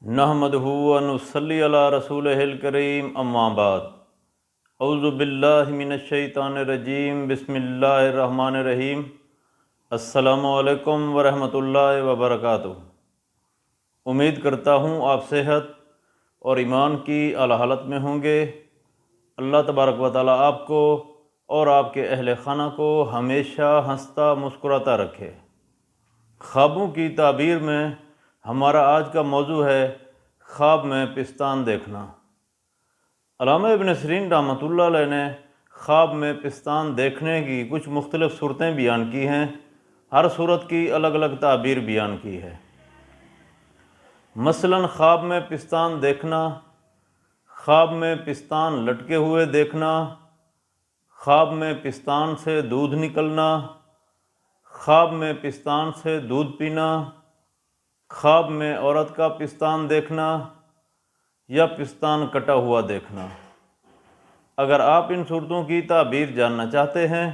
نحمدہ و نصلی علی رسولہ الکریم، اما بعد۔ اعوذ باللہ من الشیطان الرجیم، بسم اللہ الرحمن الرحیم۔ السلام علیکم ورحمۃ اللہ وبرکاتہ۔ امید کرتا ہوں آپ صحت اور ایمان کی اعلیٰ حالت میں ہوں گے۔ اللہ تبارک و تعالیٰ آپ کو اور آپ کے اہل خانہ کو ہمیشہ ہنستا مسکراتا رکھے۔ خوابوں کی تعبیر میں ہمارا آج کا موضوع ہے خواب میں پستان دیکھنا۔ علامہ ابن سیرین رحمۃ اللہ علیہ نے خواب میں پستان دیکھنے کی کچھ مختلف صورتیں بیان کی ہیں۔ ہر صورت کی الگ الگ تعبیر بیان کی ہے۔ مثلاً خواب میں پستان دیکھنا، خواب میں پستان لٹکے ہوئے دیکھنا، خواب میں پستان سے دودھ نکلنا، خواب میں پستان سے دودھ پینا، خواب میں عورت کا پستان دیکھنا یا پستان کٹا ہوا دیکھنا۔ اگر آپ ان صورتوں کی تعبیر جاننا چاہتے ہیں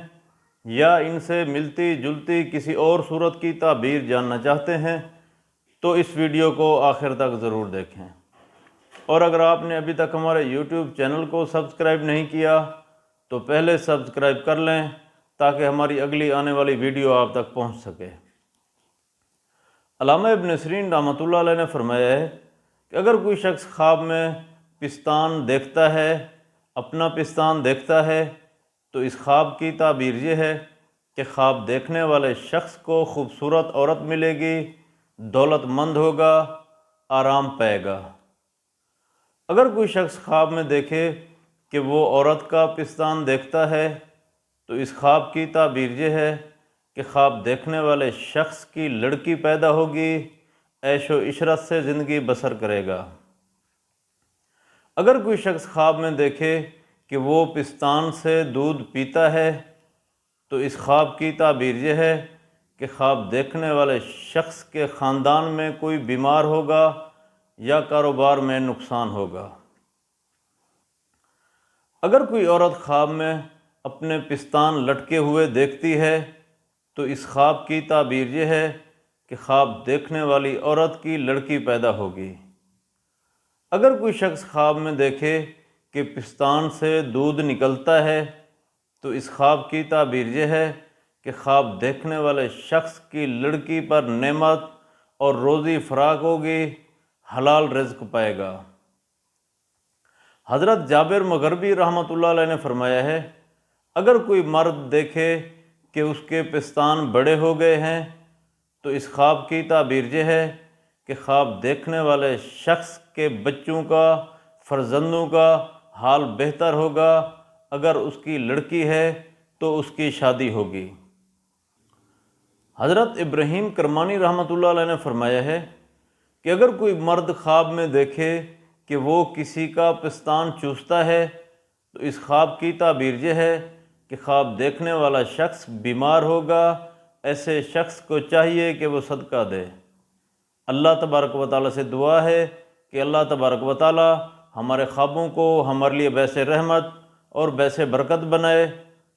یا ان سے ملتی جلتی کسی اور صورت کی تعبیر جاننا چاہتے ہیں تو اس ویڈیو کو آخر تک ضرور دیکھیں۔ اور اگر آپ نے ابھی تک ہمارے یوٹیوب چینل کو سبسکرائب نہیں کیا تو پہلے سبسکرائب کر لیں تاکہ ہماری اگلی آنے والی ویڈیو آپ تک پہنچ سکے۔ علامہ ابن سیرین رحمۃ اللہ علیہ نے فرمایا ہے کہ اگر کوئی شخص خواب میں پستان دیکھتا ہے، اپنا پستان دیکھتا ہے، تو اس خواب کی تعبیر یہ ہے کہ خواب دیکھنے والے شخص کو خوبصورت عورت ملے گی، دولت مند ہوگا، آرام پائے گا۔ اگر کوئی شخص خواب میں دیکھے کہ وہ عورت کا پستان دیکھتا ہے تو اس خواب کی تعبیر یہ ہے کہ خواب دیکھنے والے شخص کی لڑکی پیدا ہوگی، عیش و عشرت سے زندگی بسر کرے گا۔ اگر کوئی شخص خواب میں دیکھے کہ وہ پستان سے دودھ پیتا ہے تو اس خواب کی تعبیر یہ ہے کہ خواب دیکھنے والے شخص کے خاندان میں کوئی بیمار ہوگا یا کاروبار میں نقصان ہوگا۔ اگر کوئی عورت خواب میں اپنے پستان لٹکے ہوئے دیکھتی ہے تو اس خواب کی تعبیر یہ ہے کہ خواب دیکھنے والی عورت کی لڑکی پیدا ہوگی۔ اگر کوئی شخص خواب میں دیکھے کہ پستان سے دودھ نکلتا ہے تو اس خواب کی تعبیر یہ ہے کہ خواب دیکھنے والے شخص کی لڑکی پر نعمت اور روزی فراخ ہوگی، حلال رزق پائے گا۔ حضرت جابر مغربی رحمۃ اللہ علیہ نے فرمایا ہے، اگر کوئی مرد دیکھے کہ اس کے پستان بڑے ہو گئے ہیں تو اس خواب کی تعبیر یہ ہے کہ خواب دیکھنے والے شخص کے بچوں کا، فرزندوں کا حال بہتر ہوگا، اگر اس کی لڑکی ہے تو اس کی شادی ہوگی۔ حضرت ابراہیم کرمانی رحمۃ اللہ علیہ نے فرمایا ہے کہ اگر کوئی مرد خواب میں دیکھے کہ وہ کسی کا پستان چوستا ہے تو اس خواب کی تعبیر یہ ہے کہ خواب دیکھنے والا شخص بیمار ہوگا، ایسے شخص کو چاہیے کہ وہ صدقہ دے۔ اللہ تبارک و تعالیٰ سے دعا ہے کہ اللہ تبارک و تعالیٰ ہمارے خوابوں کو ہمارے لیے باعث رحمت اور باعث برکت بنائے۔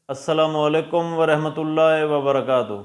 السلام علیکم ورحمۃ اللہ وبرکاتہ۔